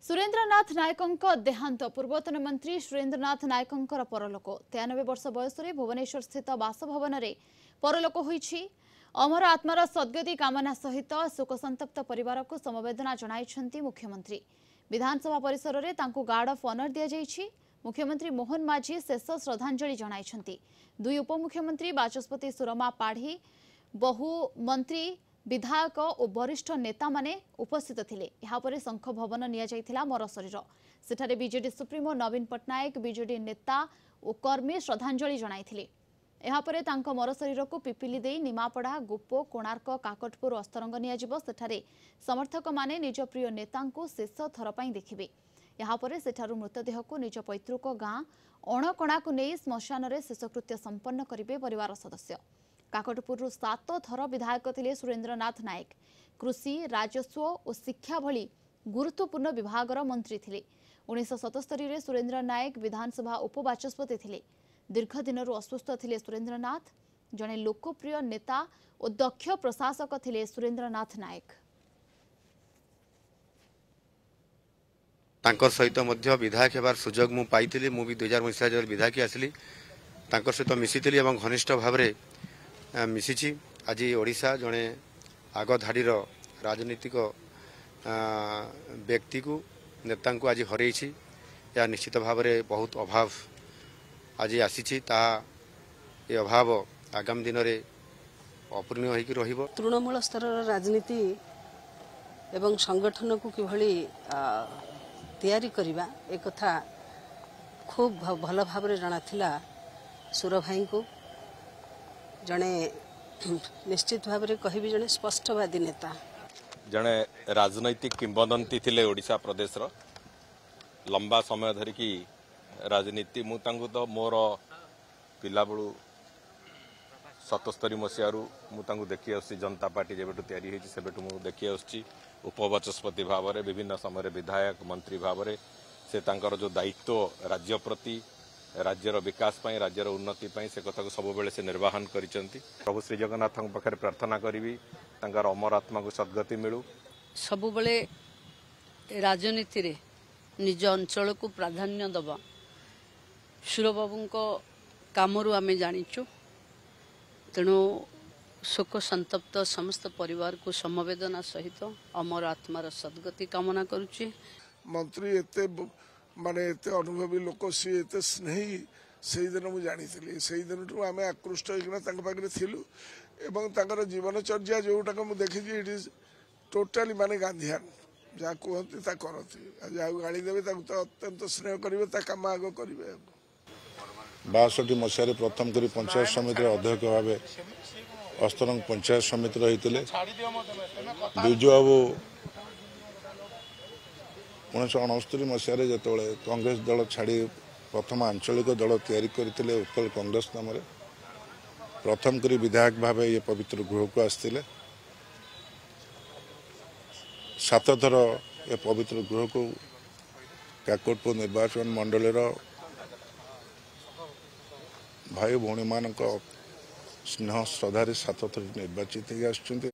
सुरेन्द्रनाथ नायकों देहांत पूर्वतन मंत्री सुरेन्द्रनाथ नायकों परलोक 93 वर्ष बयस भुवनेश्वर स्थित बासभवन में परलोक होईछि। अमर आत्मार सद्गति कामना सहित शोकसंतप्त परिवार को समवेदना जणाइछन्ति मुख्यमंत्री। विधानसभा परिसर में तांकु गार्ड ऑफ ऑनर दिया जाइछि। मुख्यमंत्री मोहन माझी शेष श्रद्धांजलि जणाइछन्ति। दुई उपमुख्यमंत्री बाचस्पति सुरमा पाढ़ी बहु मंत्री विधायक और वरिष्ठ नेता माने उपस्थित थिले। यापर शंख भवन निया जाइथिला मर शरीर। सेठारे बीजेडी सुप्रीमो नवीन पट्टनायक बीजेडी नेता और कर्मी श्रद्धांजलि जणाइथिले। यापर तांको मर शरीर को पिपिली देई निमापड़ा गोपो कोणार्क काकटपुर अस्तरंग निया जिवो। सेठारे समर्थक माने निज प्रिय नेता को शेष थर पई देखिबे। यापर सेठारु मृतदेह को निज पैतृक गाँ अणकणा को नहीं श्मशान में शेषकृत्य संपन्न करिवे परिवार सदस्य। काकटपुर 7 थर विधायक थिले सुरेन्द्रनाथ नायक। कृषि राजस्व और शिक्षा भली गुरुत्वपूर्ण विभागर मंत्री थिले। 1977 रे सुरेन्द्र नायक विधानसभा उपबाचस्पति थिले। दीर्घ दिनरु अस्वस्थ थिले सुरेन्द्रनाथ। जणे लोकप्रिय नेता और दक्ष प्रशासक थिले सुरेन्द्रनाथ नायक। तांकर सहित मध्य विधायक हेबार सुजोग मु पाइथिली। मु भी 2019 विधायक आसली तांकर सहित मिसिथिली एवं घनिष्ठ भाव मिसिछि। आज ओडिशा जड़े आग धाड़ीर राजनीतिक व्यक्ति को नेता को आज हरई या निश्चित भाव में बहुत अभाव आज आसी ये अभाव आगामी दिन में अपूर्णीय होकर रहिबो। तृणमूल स्तर राजनीति एवं संगठन को किभली तैयारी करिबा एक कथा खूब भल भाव में जाना थिला सुर भाई को। जड़े निश्चित भाव में कहि जड़े स्पष्टवादी नेता जड़े राजनैतिक किंवदंती थिले ओडिशा प्रदेश रो लंबा समय धरिकी राजनीति मु तांको तो मोर पिला बळू 77 मसीहारू मु तांको देखि आसी जनता पार्टी जेबेटू तैयारी होइछि सेबेटू मु देखि आछि उपबाचस्पति भाव में विभिन्न समय विधायक मंत्री भाव में से तांकर जो दायित्व राज्य प्रति राज्यर विकास पाई राज्यर उन्नति पाई से कथा को सब बेले से निर्वाहन करिसेंती। प्रभु श्री जगन्नाथ पाखे प्रार्थना करी तांकर अमर आत्मा को सद्गति मिलू। सब बेले राजनीति रे निज अंचल को प्राधान्य दबा सुरबाबू कामरू आमे जानिचु। तेणु शोक संतप्त समस्त परिवार को समवेदना सहित अमर आत्मार सद्गति कामना करुछि। मंत्री एते माने एते अनुभवी लोक सी एते स्नेही से दिन मुझे जानी से दिन आम आकृष्ट होकर पाखे थिलु एवं तांकर जीवनचर्या जोटा मुझे देखी इट इज टोटाली माने गांधीयान जहाँ कहती करती जहाँ गाड़ी देवे तो अत्यंत स्नेह करेंगे कम आग करेंगे। 62 मसीह प्रथम करी पंचायत समिति अध्यक्ष भाव अस्तरंग पंचायत समिति रही बिजु बाबू 1969 मसीह जो कांग्रेस दल छाड़ी प्रथम आंचलिक दल तैयारी करते उत्कल कांग्रेस नाम प्रथम करी विधायक भाव ये पवित्र गृह को आसते 7 थर ये पवित्र गृह को काकटपुर निर्वाचन मंडल भाई भौणी मान स्नेह श्रद्धारे 7 थर निर्वाचित हो।